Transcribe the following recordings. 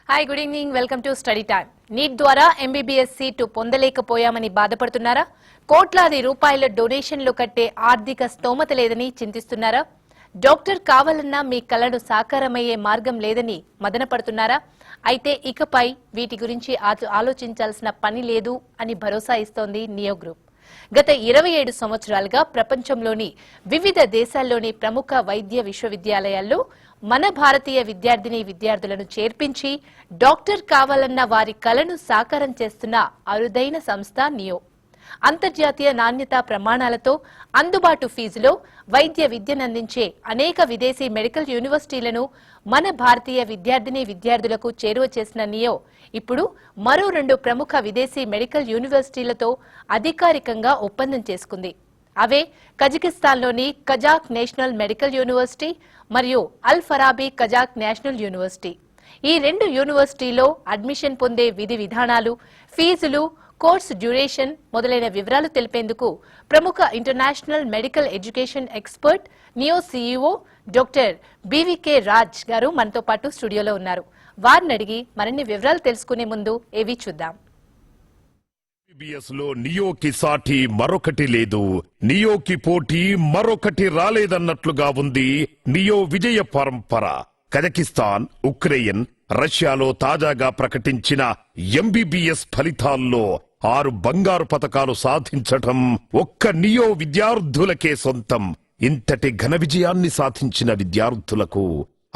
Hi good evening welcome to study time. NEET ద్వారా MBBS seat పొందలేకపోయామని బాధపడుతున్నారా? కోట్లాది రూపాయల డొనేషన్లు కట్టే ఆర్థిక స్తోమత లేదని చింతిస్తున్నారా? డాక్టర్ కావాలన్నా మీ కలను సాకారమయ్యే మార్గం లేదని మదనపడుతున్నారా? అయితే ఇకపై వీటి గురించి ఆలోచించాల్సిన పని లేదు అని భరోసా ఇస్తోంది నియో గ్రూప్. గత 27 సంవత్సరాలుగా ప్రపంచంలోని వివిధ దేశాల్లోని ప్రముఖ వైద్య విశ్వవిద్యాలయాల్లో మన భారతీయ విద్యార్థులను చేర్పించి డాక్టర్ కావాలన్న వారి కలను సాకారం చేస్తున్న అరుదైన సంస్థ నియో. అంతర్జాతీయ నాణ్యతా ప్రమాణాలతో అందుబాటు ఫీజులో వైద్య విద్యనందించే అనేక విదేశీ మెడికల్ యూనివర్సిటీలను మన భారతీయ విద్యార్థులకు చేరువ చేసిన నియో ఇప్పుడు మరో 2 ప్రముఖ విదేశీ మెడికల్ యూనివర్సిటీలతో అధికారికంగా ఒప్పందం చేసుకుంది. అవే కజకిస్తాన్లోని కజాక్ నేషనల్ మెడికల్ యూనివర్సిటీ మరియు అల్ ఫరాబీ కజాక్ నేషనల్ యూనివర్సిటీ. ఈ 2 యూనివర్సిటీలో అడ్మిషన్ పొందే విధి విధానాలు, ఫీజులు, కోర్సు డ్యూరేషన్ మొదలైన వివరాలు తెలిపేందుకు ప్రముఖ international medical education expert neo CEO doctor BVK Raj గారు మనతో పాటు స్టూడియోలో ఉన్నారు. వారిని అడిగి మరిన్ని వివరాలు తెలుసుకునే ముందు ఏవి చూద్దాం. ఎంబీబీఎస్ లో నియోకి సాటి మరొకటి లేదు, నియోకి పోటీ మరొకటి రాలేదన్నట్లుగా ఉంది నియో విజయ పరంపర. కజకిస్తాన్, ఉక్రెయిన్, రష్యాలో తాజాగా ప్రకటించిన ఎంబీబీఎస్ ఫలితాల్లో 6 బంగారు పతకాలు సాధించటం ఒక్క నియో విద్యార్థులకే సొంతం. ఇంతటి ఘన విజయాన్ని సాధించిన విద్యార్థులకు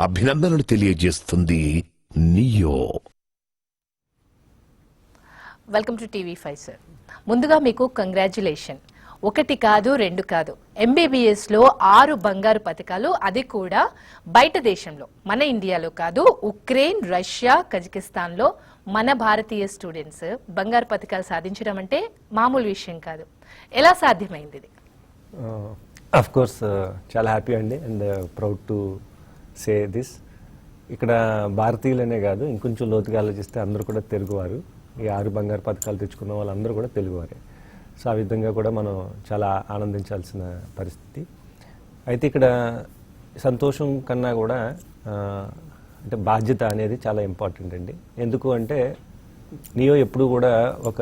అభినందనలు తెలియజేస్తుంది neo. Welcome to TV5 sir. ముందుగా మీకు కంగ్రాచ్యులేషన్. 1 కాదు 2 కాదు, ఎంబీబీఎస్ లో 6 బంగారు పతకాలు, అది కూడా బయట దేశంలో, మన ఇండియాలో కాదు, ఉక్రెయిన్, రష్యా, కజకిస్తాన్ లో మన భారతీయ స్టూడెంట్స్ బంగారు పతకాలు సాధించడం అంటే మామూలు విషయం కాదు. ఎలా సాధ్యమైంది ఇది? అఫ్ కోర్స్ చాలా హ్యాపీ అండి and proud to say this. ఇక్కడ భారతీయులనే కాదు, ఇంకొంచెం లోతుగా ఆలోచిస్తే అందరూ కూడా తెలుగువారు. ఈ 6 బంగారు పతకాలు తెచ్చుకున్న వాళ్ళందరూ కూడా తెలుగువారే. సో ఆ విధంగా కూడా మనం చాలా ఆనందించాల్సిన పరిస్థితి. అయితే ఇక్కడ సంతోషం కన్నా కూడా అంటే బాధ్యత అనేది చాలా ఇంపార్టెంట్ అండి. ఎందుకు అంటే నియో ఎప్పుడు కూడా ఒక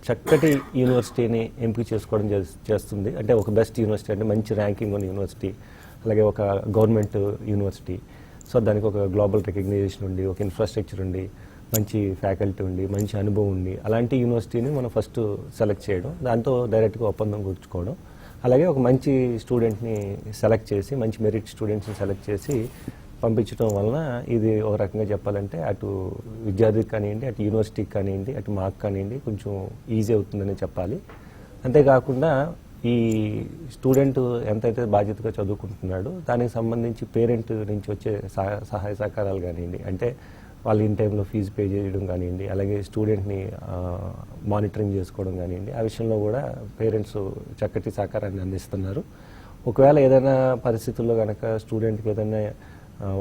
చక్కటి యూనివర్సిటీని ఎంపిక చేసుకోవడం చేస్తుంది. అంటే ఒక బెస్ట్ యూనివర్సిటీ, అంటే మంచి ర్యాంకింగ్ ఉన్న యూనివర్సిటీ, అలాగే ఒక గవర్నమెంట్ యూనివర్సిటీ. సో దానికి ఒక గ్లోబల్ రికగ్నైజేషన్ ఉండి, ఒక ఇన్ఫ్రాస్ట్రక్చర్ ఉండి, మంచి ఫ్యాకల్టీ ఉండి, మంచి అనుభవం ఉండి, అలాంటి యూనివర్సిటీని మనం ఫస్ట్ సెలెక్ట్ చేయడం, దాంతో డైరెక్ట్గా ఒప్పందం కూర్చుకోవడం, అలాగే ఒక మంచి స్టూడెంట్ని సెలెక్ట్ చేసి, మంచి మెరిట్ స్టూడెంట్స్ని సెలెక్ట్ చేసి పంపించడం వలన ఇది ఒక రకంగా చెప్పాలంటే అటు విద్యార్థికి కానివ్వండి, అటు యూనివర్సిటీకి కానివ్వండి, అటు మాకు కానివ్వండి కొంచెం ఈజీ అవుతుందని చెప్పాలి. అంతేకాకుండా ఈ స్టూడెంట్ ఎంతైతే బాధ్యతగా చదువుకుంటున్నాడో దానికి సంబంధించి పేరెంట్ నుంచి వచ్చే సహాయ సహకారాలు కానివ్వండి, అంటే వాళ్ళు ఇన్ టైంలో ఫీజు పే చేయడం కానివ్వండి, అలాగే స్టూడెంట్ని మానిటరింగ్ చేసుకోవడం కానివ్వండి, ఆ విషయంలో కూడా పేరెంట్స్ చక్కటి సహకారాన్ని అందిస్తున్నారు. ఒకవేళ ఏదైనా పరిస్థితుల్లో కనుక స్టూడెంట్కి ఏదైనా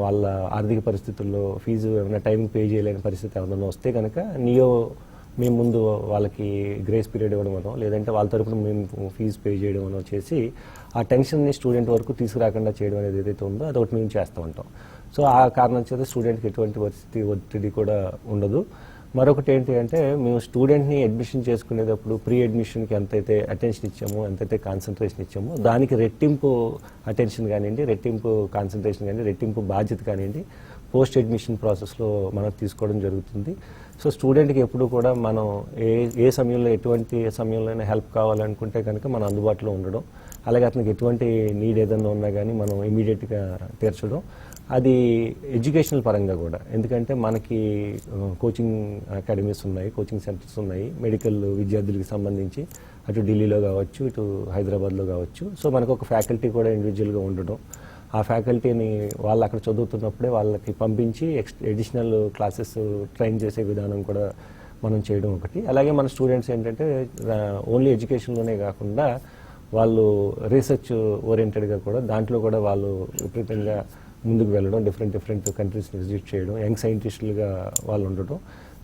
వాళ్ళ ఆర్థిక పరిస్థితుల్లో ఫీజు ఏమైనా టైంకి పే చేయలేని పరిస్థితి ఏమైనా వస్తే కనుక నియో మేము ముందు వాళ్ళకి గ్రేస్ పీరియడ్ ఇవ్వడం అనో, లేదంటే వాళ్ళ తరపున మేము ఫీజు పే చేయడం అనో చేసి ఆ టెన్షన్ని స్టూడెంట్ వరకు తీసుకురాకుండా చేయడం అనేది ఏదైతే ఉందో అదొకటి మేము చేస్తూ ఉంటాం. సో ఆ కారణం చేత స్టూడెంట్కి ఎటువంటి ఒత్తిడి కూడా ఉండదు. మరొకటి ఏంటి అంటే మేము స్టూడెంట్ని అడ్మిషన్ చేసుకునేటప్పుడు ప్రీ అడ్మిషన్కి ఎంతైతే అటెన్షన్ ఇచ్చామో, ఎంతైతే కాన్సన్ట్రేషన్ ఇచ్చామో దానికి రెట్టింపు అటెన్షన్ కానివ్వండి, రెట్టింపు కాన్సన్ట్రేషన్ కానివ్వండి, రెట్టింపు బాధ్యత కానివ్వండి పోస్ట్ అడ్మిషన్ ప్రాసెస్లో మనం తీసుకోవడం జరుగుతుంది. సో స్టూడెంట్కి ఎప్పుడు కూడా మనం ఏ సమయంలో ఎటువంటి సమయంలో హెల్ప్ కావాలనుకుంటే కనుక మనం అందుబాటులో ఉండడం, అలాగే అతనికి ఎటువంటి నీడ్ ఏదైనా ఉన్నా కానీ మనం ఇమీడియట్గా తీర్చడం, అది ఎడ్యుకేషనల్ పరంగా కూడా. ఎందుకంటే మనకి కోచింగ్ అకాడమీస్ ఉన్నాయి, కోచింగ్ సెంటర్స్ ఉన్నాయి మెడికల్ విద్యార్థులకి సంబంధించి, అటు ఢిల్లీలో కావచ్చు, ఇటు హైదరాబాద్లో కావచ్చు. సో మనకు ఒక ఫ్యాకల్టీ కూడా ఇండివిజువల్గా ఉండడం, ఆ ఫ్యాకల్టీని వాళ్ళు అక్కడ చదువుతున్నప్పుడే వాళ్ళకి పంపించి అడిషనల్ క్లాసెస్ ట్రైన్ చేసే విధానం కూడా మనం చేయడం ఒకటి. అలాగే మన స్టూడెంట్స్ ఏంటంటే ఓన్లీ ఎడ్యుకేషన్లోనే కాకుండా వాళ్ళు రీసెర్చ్ ఓరియంటెడ్గా కూడా దాంట్లో కూడా వాళ్ళు విపరీతంగా ముందుకు వెళ్ళడం, డిఫరెంట్ కంట్రీస్ని విజిట్ చేయడం, యంగ్ సైంటిస్టులుగా వాళ్ళు ఉండడం.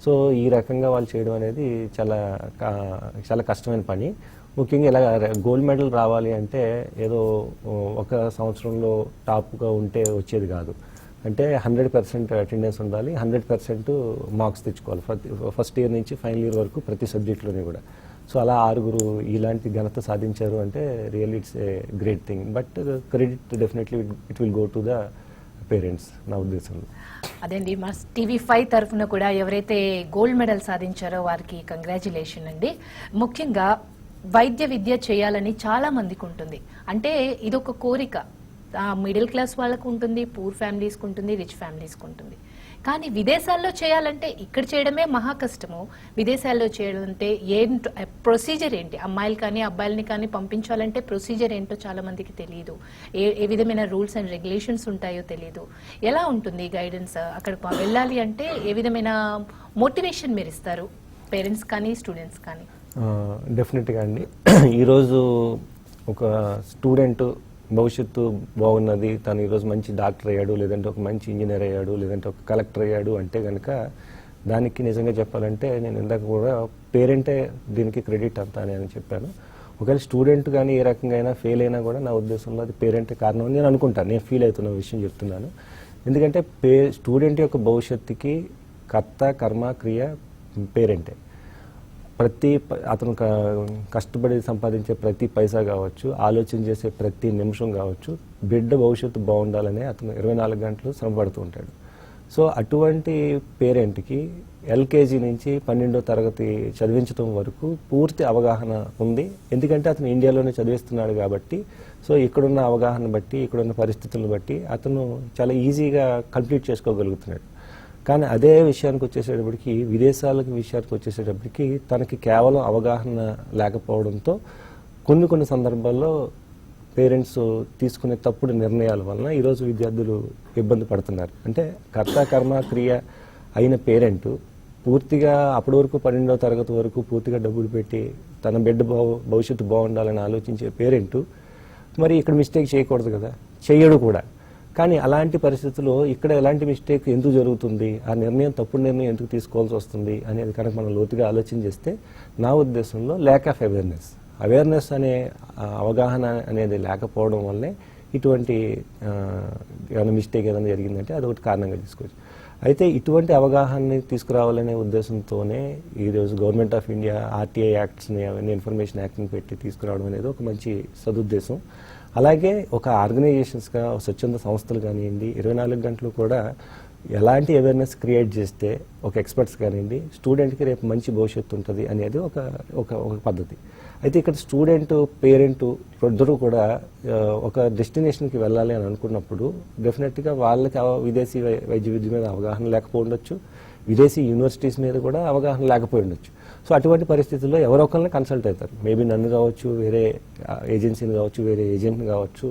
సో ఈ రకంగా వాళ్ళు చేయడం అనేది చాలా కష్టమైన పని. ముఖ్యంగా ఇలా గోల్డ్ మెడల్ రావాలి అంటే ఏదో ఒక సంవత్సరంలో టాప్గా ఉంటే వచ్చేది కాదు. అంటే 100% అటెండెన్స్ ఉండాలి, 100% మార్క్స్ తెచ్చుకోవాలి ఫస్ట్ ఇయర్ నుంచి ఫైనల్ ఇయర్ వరకు ప్రతి సబ్జెక్ట్లోనే కూడా. సో అలా 6 ఇలాంటి ఘనత సాధించారు అంటే really it's a great thing. But credit definitely it will go to the parents నా ఉద్దేశంలో. అదేండి, మా TV5 తరఫున కూడా ఎవరైతే గోల్డ్ మెడల్ సాధించారో వారికి కంగ్రాచులేషన్ అండి. ముఖ్యంగా వైద్య విద్య చేయాలని చాలా మందికి ఉంటుంది. అంటే ఇదొక కోరిక, మిడిల్ క్లాస్ వాళ్ళకు ఉంటుంది, పూర్ ఫ్యామిలీస్కి ఉంటుంది, రిచ్ ఫ్యామిలీస్కి ఉంటుంది. కానీ విదేశాల్లో చేయాలంటే ఇక్కడ చేయడమే మహా కష్టము. విదేశాల్లో చేయాలంటే ఏంటో ప్రొసీజర్ ఏంటి, అమ్మాయిలు కానీ అబ్బాయిలని కానీ పంపించాలంటే ప్రొసీజర్ ఏంటో చాలా మందికి తెలియదు. ఏ విధమైన రూల్స్ అండ్ రెగ్యులేషన్స్ ఉంటాయో తెలియదు. ఎలా ఉంటుంది గైడెన్స్? అక్కడ వెళ్ళాలి అంటే ఏ విధమైన మోటివేషన్ మీరు ఇస్తారు పేరెంట్స్ కానీ స్టూడెంట్స్ కానీ? డెఫినెట్గా అండి, ఈరోజు ఒక స్టూడెంట్ భవిష్యత్తు బాగున్నది, తను ఈరోజు మంచి డాక్టర్ అయ్యాడు, లేదంటే ఒక మంచి ఇంజనీర్ అయ్యాడు, లేదంటే ఒక కలెక్టర్ అయ్యాడు అంటే కనుక దానికి నిజంగా చెప్పాలంటే నేను ఇందాక కూడా పేరెంటే దీనికి క్రెడిట్ అంతా అని చెప్పాను. ఒకవేళ స్టూడెంట్ కానీ ఏ రకంగా అయినా ఫెయిల్ అయినా కూడా నా ఉద్దేశంలో అది పేరెంటే కారణం అని నేను అనుకుంటాను. నేను ఫీల్ అవుతున్న విషయం చెప్తున్నాను. ఎందుకంటే స్టూడెంట్ యొక్క భవిష్యత్తుకి కర్త కర్మ క్రియ పేరెంటే. అతను కష్టపడి సంపాదించే ప్రతి పైసా కావచ్చు, ఆలోచన చేసే ప్రతి నిమిషం కావచ్చు, బిడ్డ భవిష్యత్తు బాగుండాలనే అతను 24 గంటలు శ్రమపడుతూ ఉంటాడు. సో అటువంటి పేరెంట్కి LKG నుంచి 12వ తరగతి చదివించడం వరకు పూర్తి అవగాహన ఉంది. ఎందుకంటే అతను ఇండియాలోనే చదివిస్తున్నాడు కాబట్టి. సో ఇక్కడున్న అవగాహన బట్టి, ఇక్కడున్న పరిస్థితులను బట్టి అతను చాలా ఈజీగా కంప్లీట్ చేసుకోగలుగుతున్నాడు. కానీ అదే విషయానికి వచ్చేసేటప్పటికి, విషయానికి వచ్చేసేటప్పటికి తనకి కేవలం అవగాహన లేకపోవడంతో కొన్ని సందర్భాల్లో పేరెంట్స్ తీసుకునే తప్పుడు నిర్ణయాల వలన ఈరోజు విద్యార్థులు ఇబ్బంది పడుతున్నారు. అంటే కర్త కర్మ క్రియ అయిన పేరెంట్ పూర్తిగా అప్పటి వరకు 12వ తరగతి వరకు పూర్తిగా డబ్బులు పెట్టి తన బిడ్డ భవిష్యత్తు బాగుండాలని ఆలోచించే పేరెంట్ మరి ఇక్కడ మిస్టేక్ చేయకూడదు కదా, చెయ్యడు కూడా. కానీ అలాంటి పరిస్థితుల్లో ఇక్కడ ఎలాంటి మిస్టేక్ ఎందుకు జరుగుతుంది, ఆ నిర్ణయం తప్పుడు నిర్ణయం ఎందుకు తీసుకోవాల్సి వస్తుంది అనేది కనుక మనం లోతుగా ఆలోచన చేస్తే నా ఉద్దేశంలో ల్యాక్ ఆఫ్ అవేర్నెస్ అనే అవగాహన అనేది లేకపోవడం వల్లే ఇటువంటి ఏమైనా మిస్టేక్ ఏదైనా జరిగిందంటే అదొకటి కారణంగా తీసుకోవచ్చు. అయితే ఇటువంటి అవగాహనని తీసుకురావాలనే ఉద్దేశంతోనే ఈరోజు గవర్నమెంట్ ఆఫ్ ఇండియా RTI యాక్ట్స్ని, అవన్నీ ఇన్ఫర్మేషన్ యాక్ట్ని పెట్టి తీసుకురావడం అనేది ఒక మంచి సదుద్దేశం. అలాగే ఒక ఆర్గనైజేషన్స్గా స్వచ్ఛంద సంస్థలు కానివ్వండి 24 గంటలు కూడా ఎలాంటి అవేర్నెస్ క్రియేట్ చేస్తే ఒక ఎక్స్పర్ట్స్ కానివ్వండి స్టూడెంట్కి రేపు మంచి భవిష్యత్తు ఉంటుంది అనేది ఒక పద్ధతి. అయితే ఇక్కడ స్టూడెంట్ పేరెంట్ ఇద్దరు కూడా ఒక డెస్టినేషన్కి వెళ్ళాలి అని అనుకున్నప్పుడు డెఫినెట్గా వాళ్ళకి విదేశీ వైద్య విద్య మీద అవగాహన లేకపోవచ్చు, విదేశీ యూనివర్సిటీస్ మీద కూడా అవగాహన లేకపోయి ఉండొచ్చు. సో అటువంటి పరిస్థితుల్లో ఎవరో ఒకరిని కన్సల్ట్ అవుతారు. మేబీ నన్ను కావచ్చు, వేరే ఏజెన్సీని కావచ్చు, వేరే ఏజెంట్ని కావచ్చు,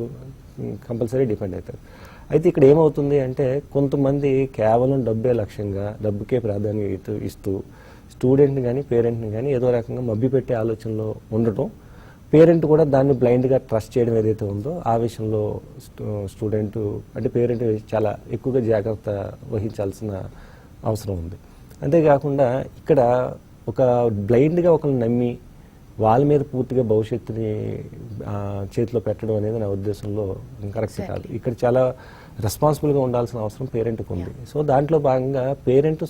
కంపల్సరీ డిపెండ్ అవుతారు. అయితే ఇక్కడ ఏమవుతుంది అంటే కొంతమంది కేవలం డబ్బే లక్ష్యంగా, డబ్బుకే ప్రాధాన్యత ఇస్తూ స్టూడెంట్ని కానీ పేరెంట్ని కానీ ఏదో రకంగా మభ్యపెట్టే ఆలోచనలో ఉండటం, పేరెంట్ కూడా దాన్ని బ్లైండ్గా ట్రస్ట్ చేయడం ఏదైతే ఉందో ఆ విషయంలో స్టూడెంట్ అంటే పేరెంట్ చాలా ఎక్కువగా జాగ్రత్త వహించాల్సిన అవసరం ఉంది. అంతేకాకుండా ఇక్కడ ఒక బ్లైండ్గా ఒకరిని నమ్మి వాళ్ళ మీద పూర్తిగా భవిష్యత్తుని చేతిలో పెట్టడం అనేది నా ఉద్దేశంలో కరెక్ట్ కాదు. ఇక్కడ చాలా రెస్పాన్సిబుల్గా ఉండాల్సిన అవసరం పేరెంట్కి ఉంది. సో దాంట్లో భాగంగా పేరెంట్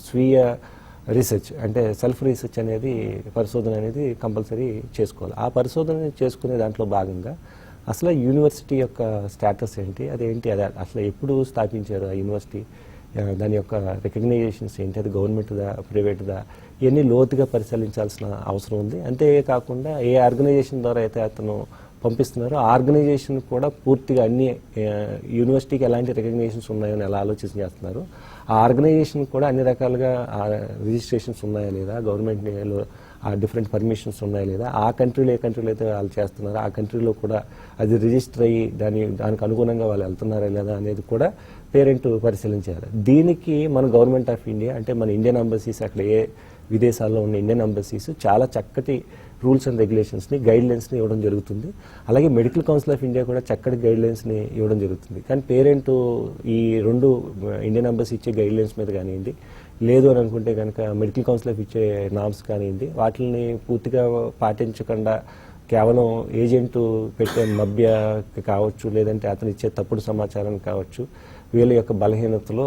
స్వీయ రీసెర్చ్ అంటే సెల్ఫ్ రీసెర్చ్ అనేది పరిశోధన అనేది కంపల్సరీ చేసుకోవాలి. ఆ పరిశోధన చేసుకునే దాంట్లో భాగంగా అసలు యూనివర్సిటీ యొక్క స్టేటస్ ఏంటి, అదేంటి, అసలు ఎప్పుడు స్థాపించారు ఆ యూనివర్సిటీ, దాని యొక్క రికగ్నైజేషన్స్ ఏంటి, అది గవర్నమెంట్దా ప్రైవేట్దా, ఇవన్నీ లోతుగా పరిశీలించాల్సిన అవసరం ఉంది. అంతేకాకుండా ఏ ఆర్గనైజేషన్ ద్వారా అయితే అతను పంపిస్తున్నారో ఆ ఆర్గనైజేషన్ కూడా పూర్తిగా అన్ని యూనివర్సిటీకి ఎలాంటి రికగ్నైజేషన్స్ ఉన్నాయని ఎలా ఆలోచన చేస్తున్నారు, ఆ ఆర్గనైజేషన్ కూడా అన్ని రకాలుగా రిజిస్ట్రేషన్స్ ఉన్నాయా లేదా, గవర్నమెంట్లో ఆ డిఫరెంట్ పర్మిషన్స్ ఉన్నాయా లేదా, ఆ కంట్రీలో ఏ కంట్రీలో అయితే వాళ్ళు చేస్తున్నారో ఆ కంట్రీలో కూడా అది రిజిస్టర్ అయ్యి దానికి అనుగుణంగా వాళ్ళు వెళ్తున్నారా లేదా అనేది కూడా పేరెంట్ పరిశీలించాలి. దీనికి మన గవర్నమెంట్ ఆఫ్ ఇండియా అంటే మన ఇండియన్ ఎంబసీస్, అక్కడ ఏ విదేశాల్లో ఉన్న ఇండియన్ ఎంబసీస్ చాలా చక్కటి రూల్స్ అండ్ రెగ్యులేషన్స్ని గైడ్లైన్స్ని ఇవ్వడం జరుగుతుంది. అలాగే మెడికల్ కౌన్సిల్ ఆఫ్ ఇండియా కూడా చక్కటి గైడ్లైన్స్ని ఇవ్వడం జరుగుతుంది. కానీ పేరెంట్ ఈ రెండు ఇండియన్ ఎంబసీ ఇచ్చే గైడ్లైన్స్ మీద కానివ్వండి, లేదు అని అనుకుంటే కనుక మెడికల్ కౌన్సిల్ ఆఫ్ ఇచ్చే నామ్స్ కానివ్వండి, వాటిని పూర్తిగా పాటించకుండా కేవలం ఏజెంట్ పెట్టే మభ్య కావచ్చు, లేదంటే అతను ఇచ్చే తప్పుడు సమాచారం కావచ్చు, వీళ్ళ యొక్క బలహీనతలో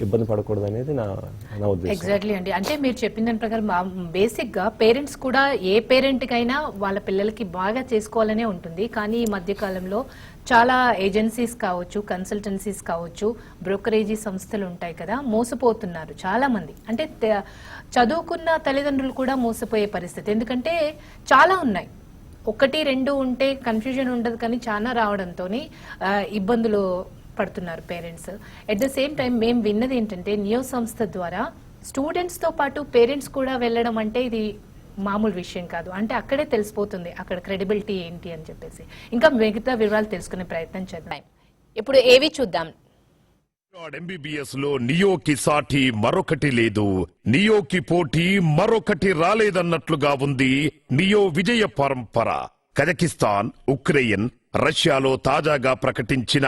ఇబ్బంది పడకూడదు అనేది నా ఉద్దేశం. ఎగ్జాక్ట్లీ అండి. అంటే మీరు చెప్పిన దాని ప్రకారం బేసిక్ గా పేరెంట్స్ కూడా ఏ పేరెంట్ కైనా వాళ్ళ పిల్లలకి బాగా చేసుకోవాలనే ఉంటుంది. కానీ ఈ మధ్య కాలంలో చాలా ఏజెన్సీస్ కావచ్చు, కన్సల్టెన్సీస్ కావచ్చు, బ్రోకరేజీ సంస్థలు ఉంటాయి కదా, మోసపోతున్నారు చాలా మంది. అంటే చదువుకున్న తల్లిదండ్రులు కూడా మోసపోయే పరిస్థితి. ఎందుకంటే చాలా ఉన్నాయి, 1-2 ఉంటే కన్ఫ్యూజన్ ఉండదు, కానీ చాలా రావడంతో ఇబ్బందులు పడుతున్నారు parents. At the same time మేము విన్నది ఏంటంటే నియో సంస్థ ద్వారా స్టూడెంట్స్ తో పాటు పేరెంట్స్ కూడా వెళ్ళడం అంటే ఇది మామూలు విషయం కాదు. అంటే అక్కడే తెలిసిపోతుంది అక్కడ క్రెడిబిలిటీ ఏంటి అని చెప్పేసి. ఇంకా మిగతా వివరాలు తెలుసుకునే ప్రయత్నం చేద్దాం. ఇప్పుడు ఏవి చూద్దాం. ఎంబీబీఎస్ లో నియోకి సాటి మరొకటి లేదు, నియోకి పోటీ మరొకటి రాలేదన్నట్లుగా ఉంది నియో విజయ పరంపర. కజకిస్తాన్, ఉక్రెయిన్, రష్యాలో తాజాగా ప్రకటించిన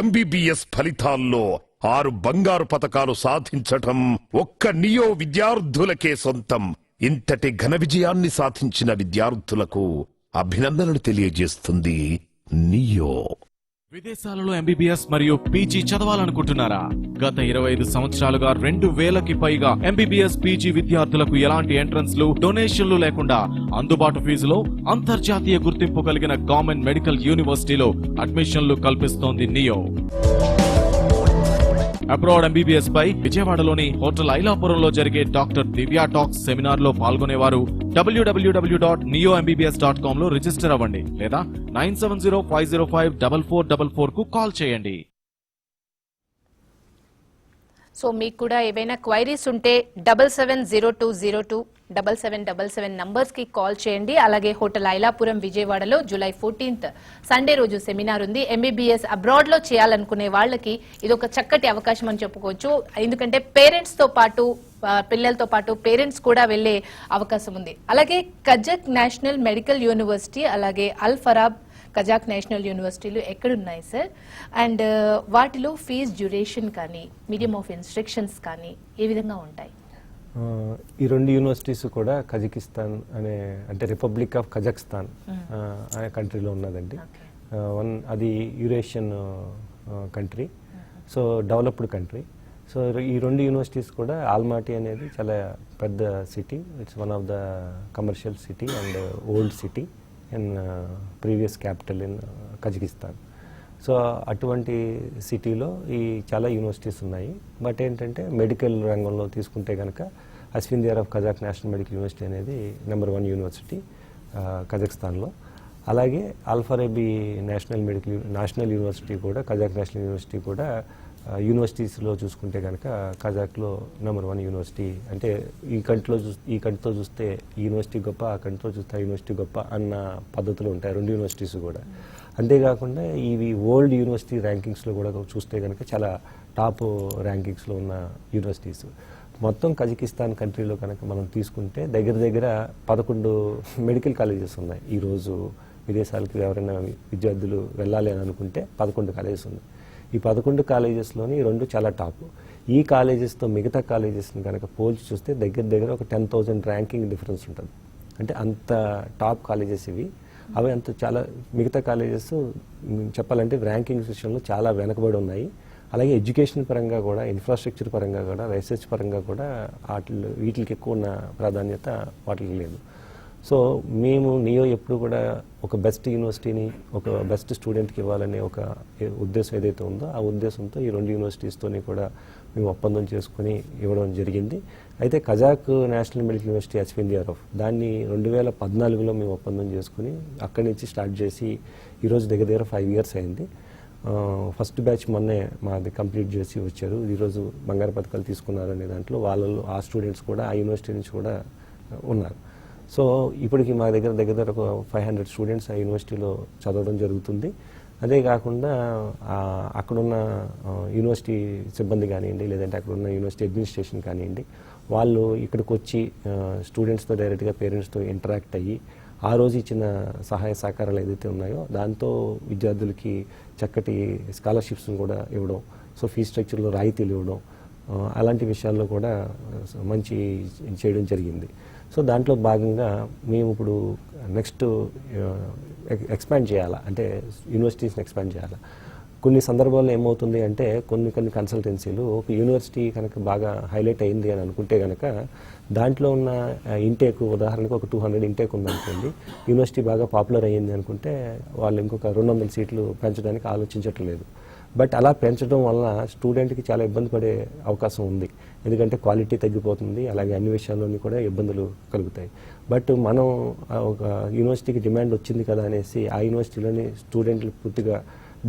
ఎంబీబీఎస్ ఫలితాల్లో 6 బంగారు పతకాలు సాధించటం ఒక్క నియో విద్యార్థులకే సొంతం. ఇంతటి ఘన విజయాన్ని సాధించిన విద్యార్థులకు అభినందనలు తెలియజేస్తుంది నియో. విదేశాలలో ఎంబీబీఎస్ మరియు పీజీ చదవాలనుకుంటున్నారా? గత 25 సంవత్సరాలుగా 2000కి పైగా ఎంబీబీఎస్ పీజీ విద్యార్థులకు ఎలాంటి ఎంట్రన్స్లు, డొనేషన్లు లేకుండా అందుబాటు ఫీజులో అంతర్జాతీయ గుర్తింపు కలిగిన గవర్నమెంట్ మెడికల్ యూనివర్సిటీలో అడ్మిషన్లు కల్పిస్తోంది నియో. అబ్రాడ్ ఎంబీబీఎస్ పై విజయవాడలోని హోటల్ ఐలాపురంలో జరిగే డాక్టర్ దివ్య టాక్స్ సెమినార్ లో పాల్గొనేవారు www.neombs.com లో రిజిస్టర్ అవ్వండి, లేదా 9705054444 కు కాల్ చేయండి. సో మీకు కూడా ఏవైనా క్వైరీస్ ఉంటే 7702027777 నంబర్స్ కి కాల్ చేయండి. అలాగే హోటల్ ఐలాపురం విజయవాడలో July 14th సండే రోజు సెమినార్ ఉంది. ఎంబీబీఎస్ అబ్రాడ్ లో చేయాలనుకునే వాళ్ళకి ఇది ఒక చక్కటి అవకాశం అని చెప్పుకోవచ్చు. ఎందుకంటే పేరెంట్స్ తో పాటు పిల్లలతో పాటు పేరెంట్స్ కూడా వెళ్లే అవకాశం ఉంది. అలాగే కజక్ నేషనల్ మెడికల్ యూనివర్సిటీ, అలాగే అల్ ఫరాబ్ కజాక్ నేషనల్ యూనివర్సిటీలు ఎక్కడున్నాయి సార్? అండ్ వాటిలో ఫీజ్ డ్యూరేషన్ కానీ, మీడియం ఆఫ్ ఇన్స్ట్రక్షన్స్ కానీ ఏ విధంగా ఉంటాయి? ఈ 2 యూనివర్సిటీస్ కూడా కజకిస్తాన్ అంటే రిపబ్లిక్ ఆఫ్ కజాక్స్తాన్ అనే కంట్రీలో ఉన్నదండి. అది Eurasian country, so developed country. So ఈ 2 యూనివర్సిటీస్ కూడా ఆల్మాటీ అనేది చాలా పెద్ద city. It's one of the commercial city and old city in previous capital in Kazakhstan. So అటువంటి సిటీలో ఈ చాలా యూనివర్సిటీస్ ఉన్నాయి. బట్ ఏంటంటే మెడికల్ రంగంలో తీసుకుంటే కనుక Asfendiyarov of Kazakh national medical university అనేది నెంబర్ 1 యూనివర్సిటీ కజకిస్తాన్లో. అలాగే అల్ఫరేబీ నేషనల్ యూనివర్సిటీ కూడా, కజాక్ నేషనల్ యూనివర్సిటీ కూడా యూనివర్సిటీస్లో చూసుకుంటే కనుక కజాక్లో నెంబర్ 1 యూనివర్సిటీ. అంటే ఈ కంట్రీతో చూస్తే ఈ యూనివర్సిటీ గొప్ప, ఆ కంట్రీతో చూస్తే ఆ యూనివర్సిటీ గొప్ప అన్న పద్ధతులు ఉంటాయి 2 యూనివర్సిటీస్ కూడా. అంతేకాకుండా ఇవి వరల్డ్ యూనివర్సిటీ ర్యాంకింగ్స్లో కూడా చూస్తే కనుక చాలా టాప్ ర్యాంకింగ్స్లో ఉన్న యూనివర్సిటీస్. మొత్తం కజకిస్తాన్ కంట్రీలో కనుక మనం తీసుకుంటే దగ్గర 11 మెడికల్ కాలేజెస్ ఉన్నాయి. ఈరోజు విదేశాలకు ఎవరైనా విద్యార్థులు వెళ్ళాలి అని అనుకుంటే 11 కాలేజెస్ ఉన్నాయి. ఈ 11 కాలేజెస్లోని 2 చాలా టాప్. ఈ కాలేజెస్తో మిగతా కాలేజెస్ని కనుక పోల్చి చూస్తే దగ్గర ఒక 10,000 ర్యాంకింగ్ డిఫరెన్స్ ఉంటుంది. అంటే అంత టాప్ కాలేజెస్ ఇవి. అవి అంత చాలా మిగతా కాలేజెస్ చెప్పాలంటే ర్యాంకింగ్ విషయంలో చాలా వెనకబడి ఉన్నాయి. అలాగే ఎడ్యుకేషన్ పరంగా కూడా, ఇన్ఫ్రాస్ట్రక్చర్ పరంగా కూడా, రీసెర్చ్ పరంగా కూడా వీటికి ఎక్కువ ఉన్న ప్రాధాన్యత వాటికి లేదు. సో మేము నియో ఎప్పుడు కూడా ఒక బెస్ట్ యూనివర్సిటీని ఒక బెస్ట్ స్టూడెంట్కి ఇవ్వాలనే ఒక ఉద్దేశం ఏదైతే ఉందో ఆ ఉద్దేశంతో ఈ 2 యూనివర్సిటీస్తోని కూడా మేము ఒప్పందం చేసుకుని ఇవ్వడం జరిగింది. అయితే కజాక్ నేషనల్ మెడికల్ యూనివర్సిటీ అస్ఫిందియారోవ్ దాన్ని 2014లో మేము ఒప్పందం చేసుకుని అక్కడి నుంచి స్టార్ట్ చేసి ఈరోజు దగ్గర 5 years అయింది. ఫస్ట్ బ్యాచ్ మొన్నే మాది కంప్లీట్ చేసి వచ్చారు. ఈరోజు బంగారు పథకాలు తీసుకున్నారు అనే దాంట్లో వాళ్ళలో ఆ స్టూడెంట్స్ కూడా ఆ యూనివర్సిటీ నుంచి కూడా ఉన్నారు. సో ఇప్పటికి మా దగ్గర ఒక 500 స్టూడెంట్స్ ఆ యూనివర్సిటీలో చదవడం జరుగుతుంది. అదే కాకుండా అక్కడున్న యూనివర్సిటీ సిబ్బంది కానివ్వండి, లేదంటే అక్కడున్న యూనివర్సిటీ అడ్మినిస్ట్రేషన్ కానివ్వండి, వాళ్ళు ఇక్కడికి వచ్చి స్టూడెంట్స్తో డైరెక్ట్గా పేరెంట్స్తో ఇంటరాక్ట్ అయ్యి ఆ రోజు ఇచ్చిన సహాయ సహకారాలు ఏదైతే ఉన్నాయో దాంతో విద్యార్థులకి చక్కటి స్కాలర్షిప్స్ని కూడా ఇవ్వడం, సో ఫీజ్ స్ట్రక్చర్లో రాయితీలు ఇవ్వడం, అలాంటి విషయాల్లో కూడా మంచి చేయడం జరిగింది. సో దాంట్లో భాగంగా మేము ఇప్పుడు నెక్స్ట్ ఎక్స్పాండ్ చేయాలా, అంటే యూనివర్సిటీస్ని ఎక్స్పాండ్ చేయాలా. కొన్ని సందర్భాల్లో ఏమవుతుంది అంటే కొన్ని కన్సల్టెన్సీలు ఒక యూనివర్సిటీ కనుక బాగా హైలైట్ అయింది అని అనుకుంటే కనుక దాంట్లో ఉన్న ఇంటేక్, ఉదాహరణకు ఒక 200 ఇంటేక్ ఉందనుకోండి, యూనివర్సిటీ బాగా పాపులర్ అయ్యింది అనుకుంటే వాళ్ళు ఇంకొక 200 సీట్లు పెంచడానికి ఆలోచించట్లేదు. బట్ అలా పెంచడం వల్ల స్టూడెంట్కి చాలా ఇబ్బంది పడే అవకాశం ఉంది, ఎందుకంటే క్వాలిటీ తగ్గిపోతుంది, అలాగే అన్ని విషయాల్లోని కూడా ఇబ్బందులు కలుగుతాయి. బట్ మనం ఒక యూనివర్సిటీకి డిమాండ్ వచ్చింది కదా అనేసి ఆ యూనివర్సిటీలోని స్టూడెంట్లు పూర్తిగా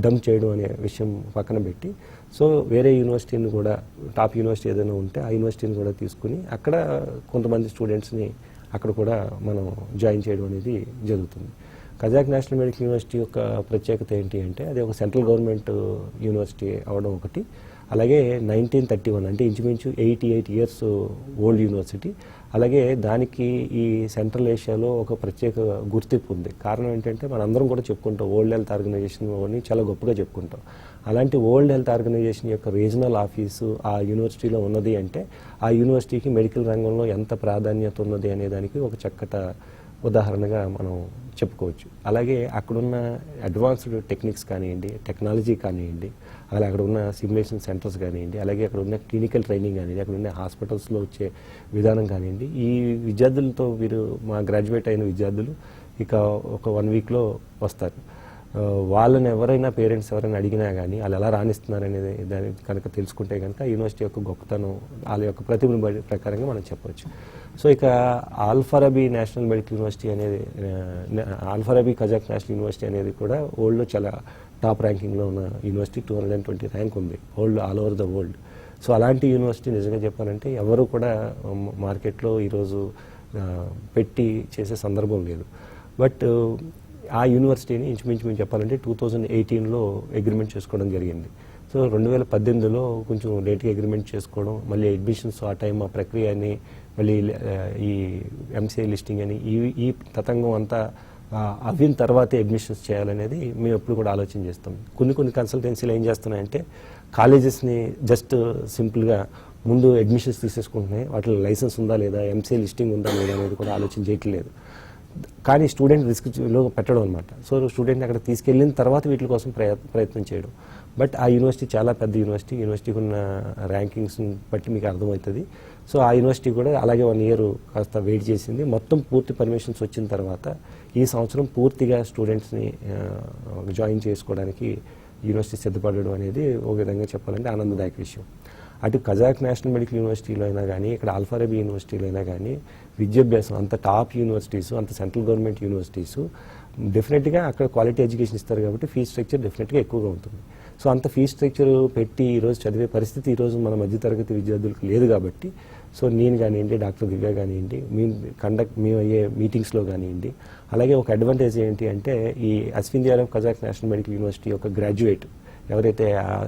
డంప్ చేయడం అనే విషయం పక్కన పెట్టి, సో వేరే యూనివర్సిటీని కూడా, టాప్ యూనివర్సిటీ ఏదైనా ఉంటే ఆ యూనివర్సిటీని కూడా తీసుకుని అక్కడ కొంతమంది స్టూడెంట్స్ని అక్కడ కూడా మనం జాయిన్ చేయడం అనేది జరుగుతుంది. కజాక్ నేషనల్ మెడికల్ యూనివర్సిటీ యొక్క ప్రత్యేకత ఏంటి అంటే అది ఒక సెంట్రల్ గవర్నమెంట్ యూనివర్సిటీ అవడం ఒకటి, అలాగే 1931 అంటే ఇంచుమించు 88 ఇయర్స్ ఓల్డ్ యూనివర్సిటీ. అలాగే దానికి ఈ సెంట్రల్ ఏషియాలో ఒక ప్రత్యేక గుర్తింపు ఉంది. కారణం ఏంటంటే మనందరం కూడా చెప్పుకుంటాం వరల్డ్ హెల్త్ ఆర్గనైజేషన్ అని చాలా గొప్పగా చెప్పుకుంటాం. అలాంటి వరల్డ్ హెల్త్ ఆర్గనైజేషన్ యొక్క రీజనల్ ఆఫీసు ఆ యూనివర్సిటీలో ఉన్నది అంటే ఆ యూనివర్సిటీకి మెడికల్ రంగంలో ఎంత ప్రాధాన్యత ఉన్నది అనే దానికి ఒక చక్కట ఉదాహరణగా మనం చెప్పుకోవచ్చు. అలాగే అక్కడున్న అడ్వాన్స్డ్ టెక్నిక్స్ కానివ్వండి, టెక్నాలజీ కానివ్వండి, అలాగే అక్కడ ఉన్న సిమ్యులేషన్ సెంటర్స్ కానివ్వండి, అలాగే అక్కడ ఉన్న క్లినికల్ ట్రైనింగ్ కానివ్వండి, అక్కడ ఉన్న హాస్పిటల్స్లో వచ్చే విధానం కానివ్వండి, ఈ విద్యార్థులతో వీరు మా గ్రాడ్యుయేట్ అయిన విద్యార్థులు ఇక ఒక 1 వీక్లో వస్తారు. వాళ్ళని ఎవరైనా పేరెంట్స్ ఎవరైనా అడిగినా కానీ వాళ్ళు ఎలా రాణిస్తున్నారనేది దాని కనుక తెలుసుకుంటే కనుక యూనివర్సిటీ యొక్క గొప్పతనం వాళ్ళ యొక్క ప్రతిభను ప్రకారంగా మనం చెప్పవచ్చు. సో ఇక ఆల్ఫారబీ నేషనల్ మెడికల్ యూనివర్సిటీ అనేది, ఆల్ఫారబీ కజాక్ నేషనల్ యూనివర్సిటీ అనేది కూడా వరల్డ్లో చాలా టాప్ ర్యాంకింగ్లో ఉన్న యూనివర్సిటీ. 220 ర్యాంక్ ఉంది world, all over the world. So అలాంటి యూనివర్సిటీ నిజంగా చెప్పాలంటే ఎవరు కూడా మార్కెట్లో ఈరోజు పెట్టి చేసే సందర్భం లేదు. బట్ ఆ యూనివర్సిటీని ఇంచుమించు మేము చెప్పాలంటే 2018లో అగ్రిమెంట్ చేసుకోవడం జరిగింది. సో 2018లో కొంచెం లేట్గా అగ్రిమెంట్ చేసుకోవడం, మళ్ళీ అడ్మిషన్స్ ఆ టైం ఆ ప్రక్రియని మళ్ళీ ఈ ఎంసీఏ లిస్టింగ్ అని ఈ తతంగం అంతా అవిన తర్వాతే అడ్మిషన్స్ చేయాలనేది మేము ఎప్పుడు కూడా ఆలోచన చేస్తాం. కొన్ని కన్సల్టెన్సీలు ఏం చేస్తున్నాయంటే కాలేజెస్ని జస్ట్ సింపుల్గా ముందు అడ్మిషన్స్ తీసేసుకుంటున్నాయి, వాటిలో లైసెన్స్ ఉందా లేదా, ఎంసీఏ లిస్టింగ్ ఉందా లేదా అనేది కూడా ఆలోచన చేయట్లేదు. కానీ స్టూడెంట్ రిస్క్లో పెట్టడం అనమాట. సో స్టూడెంట్ని అక్కడ తీసుకెళ్ళిన తర్వాత వీటి కోసం ప్రయత్నం చేయడం. బట్ ఆ యూనివర్సిటీ చాలా పెద్ద యూనివర్సిటీకి ఉన్న ర్యాంకింగ్స్ని బట్టి మీకు అర్థమవుతుంది. సో ఆ యూనివర్సిటీ కూడా అలాగే 1 ఇయర్ కాస్త వెయిట్ చేసింది. మొత్తం పూర్తి పర్మిషన్స్ వచ్చిన తర్వాత ఈ సంవత్సరం పూర్తిగా స్టూడెంట్స్ని జాయిన్ చేసుకోవడానికి యూనివర్సిటీ సిద్ధపడడం అనేది ఒక విధంగా చెప్పాలంటే ఆనందదాయక విషయం. అటు కజాక్ నేషనల్ మెడికల్ యూనివర్సిటీలో అయినా కానీ, ఇక్కడ ఆల్ఫారబీ యూనివర్సిటీలో అయినా కానీ విద్యాభ్యాసం అంత టాప్ యూనివర్సిటీసు, అంత సెంట్రల్ గవర్నమెంట్ యూనివర్సిటీసు డెఫినెట్గా అక్కడ క్వాలిటీ ఎడ్యుకేషన్ ఇస్తారు కాబట్టి ఫీ స్ట్రక్చర్ డెఫినెట్గా ఎక్కువగా ఉంటుంది. సో అంత ఫీ స్ట్రక్చర్ పెట్టి ఈరోజు చదివే పరిస్థితి ఈరోజు మన మధ్యతరగతి విద్యార్థులకు లేదు కాబట్టి, సో నేను కానివ్వండి, డాక్టర్ దివ్య కానివ్వండి, మేము అయ్యే మీటింగ్స్లో కానివ్వండి, అలాగే ఒక అడ్వాంటేజ్ ఏంటి అంటే ఈ అస్ఫిందియారవ్ కజాక్ నేషనల్ మెడికల్ యూనివర్సిటీ యొక్క గ్రాడ్యుయేట్ ఎవరైతే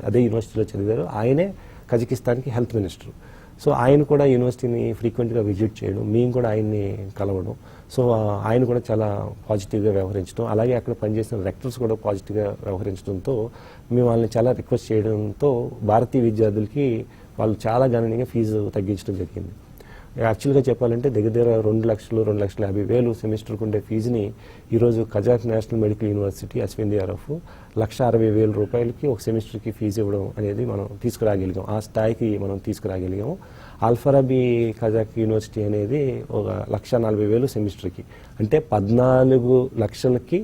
అదే యూనివర్సిటీలో చదివారో ఆయనే కజకిస్తాన్కి హెల్త్ మినిస్టర్. సో ఆయన కూడా యూనివర్సిటీని ఫ్రీక్వెంట్గా విజిట్ చేయడం, మేము కూడా ఆయన్ని కలవడం, సో ఆయన కూడా చాలా పాజిటివ్గా వ్యవహరించడం, అలాగే అక్కడ పనిచేసిన రెక్టర్స్ కూడా పాజిటివ్గా వ్యవహరించడంతో మేము వాళ్ళని చాలా రిక్వెస్ట్ చేయడంతో భారతీయ విద్యార్థులకి వాళ్ళు చాలా గణనీయంగా ఫీజు తగ్గించడం జరిగింది. యాక్చువల్గా చెప్పాలంటే దగ్గర 2,50,000 సెమిస్టర్కి ఉండే ఫీజుని ఈరోజు కజాక్ నేషనల్ మెడికల్ యూనివర్సిటీ అస్ఫిందియారవ్ 1,60,000 రూపాయలకి ఒక సెమిస్టర్కి ఫీజు ఇవ్వడం అనేది మనం తీసుకురాగలిగాం. ఆ స్థాయికి మనం తీసుకురాగలిగాము. ఆల్ఫారబీ కజాక్ యూనివర్సిటీ అనేది ఒక 1,40,000 సెమిస్టర్కి, అంటే 14 లక్షలకి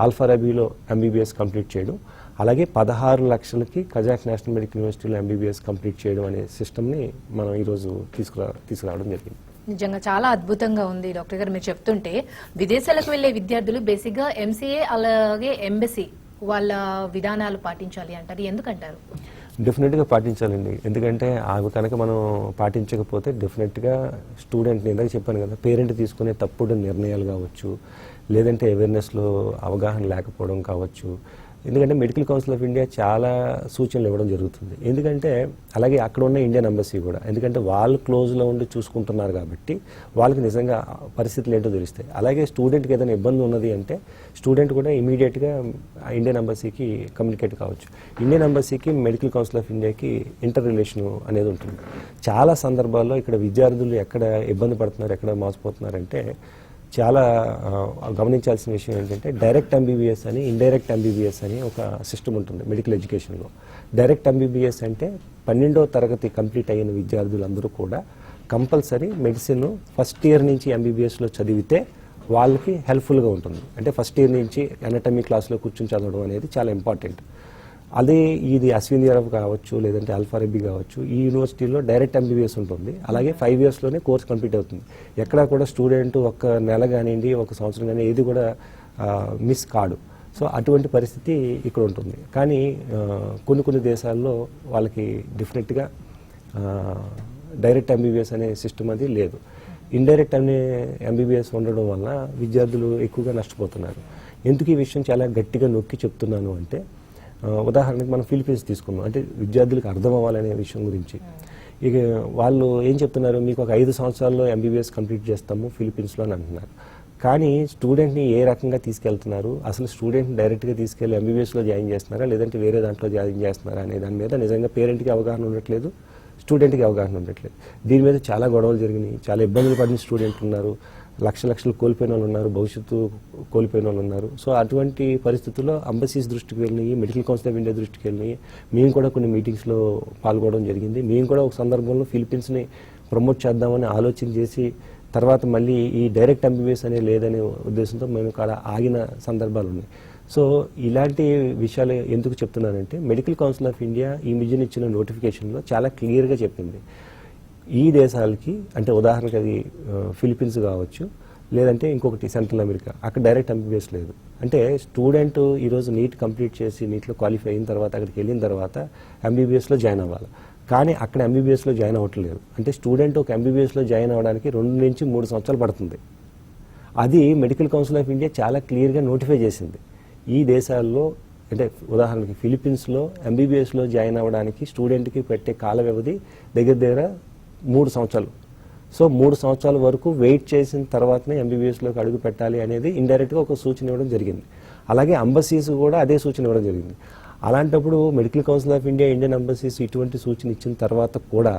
ఆల్ఫారబీలో ఎంబీబీఎస్ కంప్లీట్ చేయడం, అలాగే 16 లక్షలకి కజాక్ నేషనల్ మెడికల్ యూనివర్సిటీలో ఎంబీబీఎస్ కంప్లీట్ చేయడం అనే సిస్టమ్ని మనం ఈరోజు తీసుకురావడం జరిగింది. నిజంగా చాలా అద్భుతంగా ఉంది డాక్టర్ గారు మీరు చెప్తుంటే. విదేశాలకు వెళ్లే విద్యార్థులు బేసిక్గా ఎంసీఏ అలాగే ఎంబసీ వాళ్ళ విధానాలు పాటించాలి అంటారు, ఎందుకంటారు? డెఫినెట్గా పాటించాలండి. ఎందుకంటే అవి కనుక మనం పాటించకపోతే డెఫినెట్గా స్టూడెంట్ని, ఇందాక చెప్పాను కదా, పేరెంట్ తీసుకునే తప్పుడు నిర్ణయాలు కావచ్చు, లేదంటే అవేర్నెస్లో అవగాహన లేకపోవడం కావచ్చు, ఎందుకంటే మెడికల్ కౌన్సిల్ ఆఫ్ ఇండియా చాలా సూచనలు ఇవ్వడం జరుగుతుంది. ఎందుకంటే అలాగే అక్కడ ఉన్న ఇండియన్ ఎంబసీ కూడా, ఎందుకంటే వాళ్ళు క్లోజ్లో ఉండి చూసుకుంటున్నారు కాబట్టి వాళ్ళకి నిజంగా పరిస్థితులు ఏంటో తెలుస్తాయి. అలాగే స్టూడెంట్కి ఏదైనా ఇబ్బంది ఉన్నది అంటే స్టూడెంట్ కూడా ఇమీడియట్గా ఇండియన్ ఎంబసీకి కమ్యూనికేట్ కావచ్చు. ఇండియన్ ఎంబసీకి మెడికల్ కౌన్సిల్ ఆఫ్ ఇండియాకి ఇంటర్ రిలేషన్ అనేది ఉంటుంది. చాలా సందర్భాల్లో ఇక్కడ విద్యార్థులు ఎక్కడ ఇబ్బంది పడుతున్నారు, ఎక్కడ మోసపోతున్నారంటే చాలా గమనించాల్సిన విషయం ఏంటంటే డైరెక్ట్ ఎంబీబీఎస్ అని, ఇండైరెక్ట్ ఎంబీబీఎస్ అని ఒక సిస్టమ్ ఉంటుంది మెడికల్ ఎడ్యుకేషన్లో. డైరెక్ట్ ఎంబీబీఎస్ అంటే 12వ తరగతి కంప్లీట్ అయిన విద్యార్థులందరూ కూడా కంపల్సరీ మెడిసిన్ ఫస్ట్ ఇయర్ నుంచి ఎంబీబీఎస్లో చదివితే వాళ్ళకి హెల్ప్ఫుల్గా ఉంటుంది. అంటే ఫస్ట్ ఇయర్ నుంచి ఎనటమీ క్లాస్లో కూర్చొని చదవడం అనేది చాలా ఇంపార్టెంట్. అదే ఇది అశ్విన్ యూరప్ కావచ్చు, లేదంటే అల్ఫారెబ్బి కావచ్చు, ఈ యూనివర్సిటీలో డైరెక్ట్ ఎంబీబీఎస్ ఉంటుంది. అలాగే 5 ఇయర్స్లోనే కోర్స్ కంప్లీట్ అవుతుంది. ఎక్కడా కూడా స్టూడెంట్ ఒక నెల కానివ్వండి, ఒక సంవత్సరం కానీ ఏది కూడా మిస్ కాడు. సో అటువంటి పరిస్థితి ఇక్కడ ఉంటుంది. కానీ కొన్ని దేశాల్లో వాళ్ళకి డెఫినెట్గా డైరెక్ట్ ఎంబీబీఎస్ అనే సిస్టమ్ అది లేదు. ఇండైరెక్ట్ అనే ఎంబీబీఎస్ ఉండడం వల్ల విద్యార్థులు ఎక్కువగా నష్టపోతున్నారు. ఎందుకు ఈ విషయం చాలా గట్టిగా నొక్కి చెప్తున్నాను అంటే, ఉదాహరణకి మనం ఫిలిపీన్స్ తీసుకున్నాం. అంటే విద్యార్థులకు అర్థం అవ్వాలనే విషయం గురించి ఇక వాళ్ళు ఏం చెప్తున్నారు, మీకు ఒక 5 సంవత్సరాల్లో ఎంబీబీఎస్ కంప్లీట్ చేస్తాము ఫిలిపీన్స్లో అని అంటున్నారు. కానీ స్టూడెంట్ని ఏ రకంగా తీసుకెళ్తున్నారు, అసలు స్టూడెంట్ని డైరెక్ట్గా తీసుకెళ్ళి ఎంబీబీఎస్లో జాయిన్ చేస్తున్నారా, లేదంటే వేరే దాంట్లో జాయిన్ చేస్తున్నారా అనే దాని మీద నిజంగా పేరెంట్కి అవగాహన ఉండట్లేదు, స్టూడెంట్కి అవగాహన ఉండట్లేదు. దీని మీద చాలా గొడవలు జరిగినాయి, చాలా ఇబ్బందులు పడిన స్టూడెంట్లు ఉన్నారు, లక్షలు కోల్పోయిన వాళ్ళు ఉన్నారు, భవిష్యత్తు కోల్పోయిన వాళ్ళు ఉన్నారు. సో అటువంటి పరిస్థితుల్లో అంబసీస్ దృష్టికి వెళ్ళినాయి, మెడికల్ కౌన్సిల్ ఆఫ్ ఇండియా దృష్టికి వెళ్ళినాయి. మేము కూడా కొన్ని మీటింగ్స్లో పాల్గొనడం జరిగింది. మేము కూడా ఒక సందర్భంలో ఫిలిపీన్స్ని ప్రమోట్ చేద్దామని ఆలోచన చేసి తర్వాత మళ్ళీ ఈ డైరెక్ట్ ఎంబీబీఎస్ అనేది లేదనే ఉద్దేశంతో మేము కూడా ఆగిన సందర్భాలు ఉన్నాయి. సో ఇలాంటి విషయాలు ఎందుకు చెప్తున్నానంటే, మెడికల్ కౌన్సిల్ ఆఫ్ ఇండియా ఈ మధ్యన ఇచ్చిన నోటిఫికేషన్లో చాలా క్లియర్గా చెప్పింది, ఈ దేశాలకి అంటే ఉదాహరణకి అది ఫిలిపీన్స్ కావచ్చు, లేదంటే ఇంకొకటి సెంట్రల్ అమెరికా, అక్కడ డైరెక్ట్ ఎంబీబీఎస్ లేదు. అంటే స్టూడెంట్ ఈరోజు నీట్ కంప్లీట్ చేసి నీట్లో క్వాలిఫై అయిన తర్వాత అక్కడికి వెళ్ళిన తర్వాత ఎంబీబీఎస్లో జాయిన్ అవ్వాలి. కానీ అక్కడ ఎంబీబీఎస్లో జాయిన్ అవ్వట్లేదు. అంటే స్టూడెంట్ ఒక ఎంబీబీఎస్లో జాయిన్ అవ్వడానికి 2 నుంచి 3 సంవత్సరాలు పడుతుంది. అది మెడికల్ కౌన్సిల్ ఆఫ్ ఇండియా చాలా క్లియర్గా నోటిఫై చేసింది. ఈ దేశాల్లో అంటే ఉదాహరణకి ఫిలిపీన్స్లో ఎంబీబీఎస్లో జాయిన్ అవ్వడానికి స్టూడెంట్కి పెట్టే కాల వ్యవధి దగ్గర 3 సంవత్సరాలు. సో 3 సంవత్సరాల వరకు వెయిట్ చేసిన తర్వాతనే ఎంబీబీఎస్లోకి అడుగు పెట్టాలి అనేది ఇండైరెక్ట్గా ఒక సూచన ఇవ్వడం జరిగింది. అలాగే అంబసీస్ కూడా అదే సూచన ఇవ్వడం జరిగింది. అలాంటప్పుడు medical council of India, Indian embassies ఇటువంటి సూచన ఇచ్చిన తర్వాత కూడా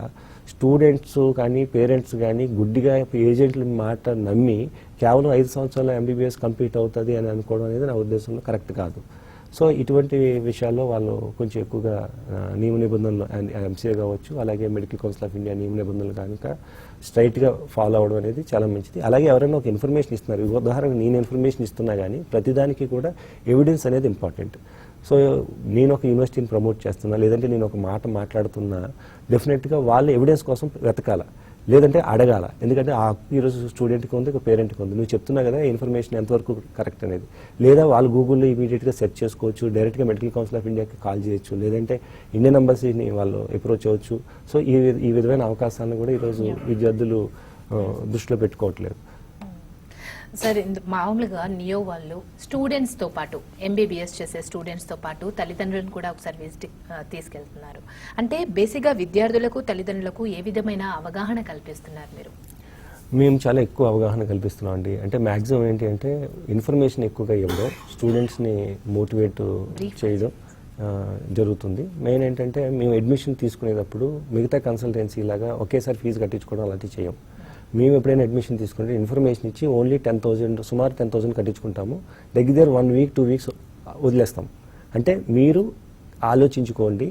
స్టూడెంట్స్ కానీ పేరెంట్స్ కానీ గుడ్డిగా ఏజెంట్ల మాట నమ్మి కేవలం 5 సంవత్సరాల ఎంబీబీఎస్ కంప్లీట్ అవుతుంది అని అనుకోవడం అనేది నా ఉద్దేశంలో కరెక్ట్ కాదు. సో ఇటువంటి విషయాల్లో వాళ్ళు కొంచెం ఎక్కువగా నియమ నిబంధనలు ఎంసీఏ కావచ్చు, అలాగే మెడికల్ కౌన్సిల్ ఆఫ్ ఇండియా నియమ నిబంధనలు కనుక స్ట్రైట్గా ఫాలో అవడం అనేది చాలా మంచిది. అలాగే ఎవరైనా ఒక ఇన్ఫర్మేషన్ ఇస్తున్నారు, ఉదాహరణకు నేను ఇన్ఫర్మేషన్ ఇస్తున్నా కానీ ప్రతిదానికి కూడా ఎవిడెన్స్ అనేది ఇంపార్టెంట్. సో నేను ఒక యూనివర్సిటీని ప్రమోట్ చేస్తున్నా, లేదంటే నేను ఒక మాట మాట్లాడుతున్నా, డెఫినెట్గా వాళ్ళు ఎవిడెన్స్ కోసం వెతకాల, లేదంటే అడగాల. ఎందుకంటే ఆ ఈరోజు స్టూడెంట్కి ఉంది, ఒక పేరెంట్కి ఉంది. నువ్వు చెప్తున్నా కదా ఇన్ఫర్మేషన్ ఎంతవరకు కరెక్ట్ అనేది. లేదా వాళ్ళు గూగుల్లో ఇమీడియట్గా సెర్చ్ చేసుకోవచ్చు, డైరెక్ట్గా మెడికల్ కౌన్సిల్ ఆఫ్ ఇండియాకి కాల్ చేయొచ్చు, లేదంటే ఇండియన్ ఎంబసీని వాళ్ళు అప్రోచ్ అవ్వచ్చు. సో ఈ విధమైన అవకాశాలను కూడా ఈరోజు విద్యార్థులు దృష్టిలో పెట్టుకోవట్లేదు. సార్, మామూలుగా నియో వాళ్ళు స్టూడెంట్స్తో పాటు ఎంబీబీఎస్ చేసే స్టూడెంట్స్తో పాటు తల్లిదండ్రులను కూడా ఒకసారి విజిట్ తీసుకెళ్తున్నారు. అంటే బేసిక్గా విద్యార్థులకు తల్లిదండ్రులకు ఏ విధమైన అవగాహన కల్పిస్తున్నారు మీరు? మేము చాలా ఎక్కువ అవగాహన కల్పిస్తున్నాం అండి. అంటే మ్యాక్సిమం ఏంటి అంటే ఇన్ఫర్మేషన్ ఎక్కువగా ఇవ్వడం, స్టూడెంట్స్ని మోటివేట్ చేయడం జరుగుతుంది. మెయిన్ ఏంటంటే మేము అడ్మిషన్ తీసుకునేటప్పుడు మిగతా కన్సల్టెన్సీ లాగా ఒకేసారి ఫీజు కట్టించుకోవడం అలాంటివి చేయం. మేము ఎప్పుడైనా అడ్మిషన్ తీసుకుంటే ఇన్ఫర్మేషన్ ఇచ్చి ఓన్లీ 10,000, సుమారు 10,000 కట్టించుకుంటాము. దగ్గర 1 వీక్ 2 వీక్స్ వదిలేస్తాం. అంటే మీరు ఆలోచించుకోండి,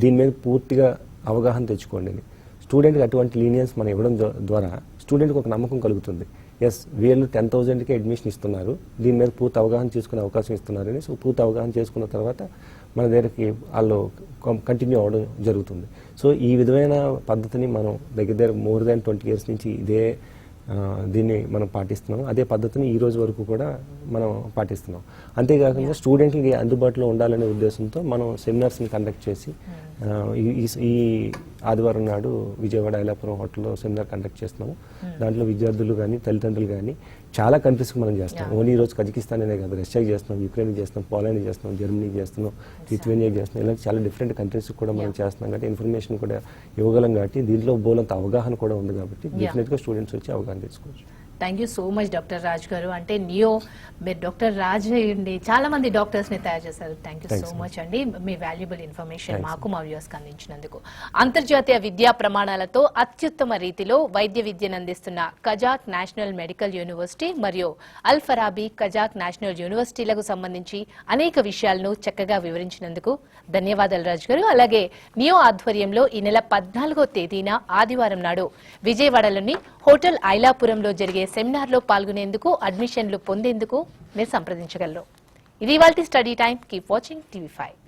దీని మీద పూర్తిగా అవగాహన తెచ్చుకోండి. స్టూడెంట్కి అటువంటి లీనియన్స్ మనం ఇవ్వడం ద్వారా స్టూడెంట్కి ఒక నమ్మకం కలుగుతుంది. ఎస్, వీళ్ళు 10,000కి అడ్మిషన్ ఇస్తున్నారు, దీని మీద పూర్తి అవగాహన చేసుకునే అవకాశం ఇస్తున్నారని. సో పూర్తి అవగాహన చేసుకున్న తర్వాత మన దగ్గరికి వాళ్ళు కంటిన్యూ అవ్వడం జరుగుతుంది. సో ఈ విధమైన పద్ధతిని మనం దగ్గర మోర్ దాన్ 20 years నుంచి దీన్ని మనం పాటిస్తున్నాం. అదే పద్ధతిని ఈ రోజు వరకు కూడా మనం పాటిస్తున్నాం. అంతేకాకుండా స్టూడెంట్కి అందుబాటులో ఉండాలనే ఉద్దేశంతో మనం సెమినార్స్ని కండక్ట్ చేసి ఈ ఆదివారం నాడు విజయవాడ ఐలాపురం హోటల్లో సెమినార్ కండక్ట్ చేస్తున్నాము. దాంట్లో విద్యార్థులు కానీ తల్లిదండ్రులు కానీ చాలా కంట్రీస్కి మనం చేస్తాం. ఓన్లీ ఈ రోజు కజకిస్తాన్ అనే కాదు, రష్యాకి చేస్తున్నాం, యుక్రెయిన్కి చేస్తున్నాం, పోలాండ్కి చేస్తున్నాం, జర్మనీకి చేస్తున్నాం, లిథువేనియాకి చేస్తున్నాం. ఇలాంటి చాలా డిఫరెంట్ కంట్రీస్కి కూడా మనం చేస్తున్నాం కాబట్టి ఇన్ఫర్మేషన్ కూడా ఇవ్వగలం కాబట్టి దీంట్లో బోలంత అవగాహన కూడా ఉంది కాబట్టి డెఫినెట్గా స్టూడెంట్స్ వచ్చి అవగాహన తీసుకోవచ్చు. Thank you so much doctor Raj గారు. అంటే నియో మీరు డాక్టర్ రాజ్ అయ్యండి చాలా మంది డాక్టర్స్ ని తయారు చేశారు. థ్యాంక్ యూ సో మచ్ అండి మీ వాల్యుబుల్ ఇన్ఫర్మేషన్ మాకు మా వ్యూవర్స్ కి అందించినందుకు. అంతర్జాతీయ విద్యా ప్రమాణాలతో అత్యుత్తమ రీతిలో వైద్య విద్యను అందిస్తున్న కజాక్ నేషనల్ మెడికల్ యూనివర్సిటీ మరియు అల్ ఫరాబీ కజాక్ నేషనల్ యూనివర్సిటీలకు సంబంధించి అనేక విషయాలను చక్కగా వివరించినందుకు ధన్యవాదాలు రాజ్ గారు. అలాగే నియో ఆధ్వర్యంలో ఈ నెల 14వ తేదీన ఆదివారం నాడు విజయవాడలోని హోటల్ ఐలాపురంలో జరిగే సెమినార్ లో పాల్గొనేందుకు అడ్మిషన్లు పొందేందుకు మీరు సంప్రదించగలరు. ఇది ఇవాల్టి study time. Keep watching TV5.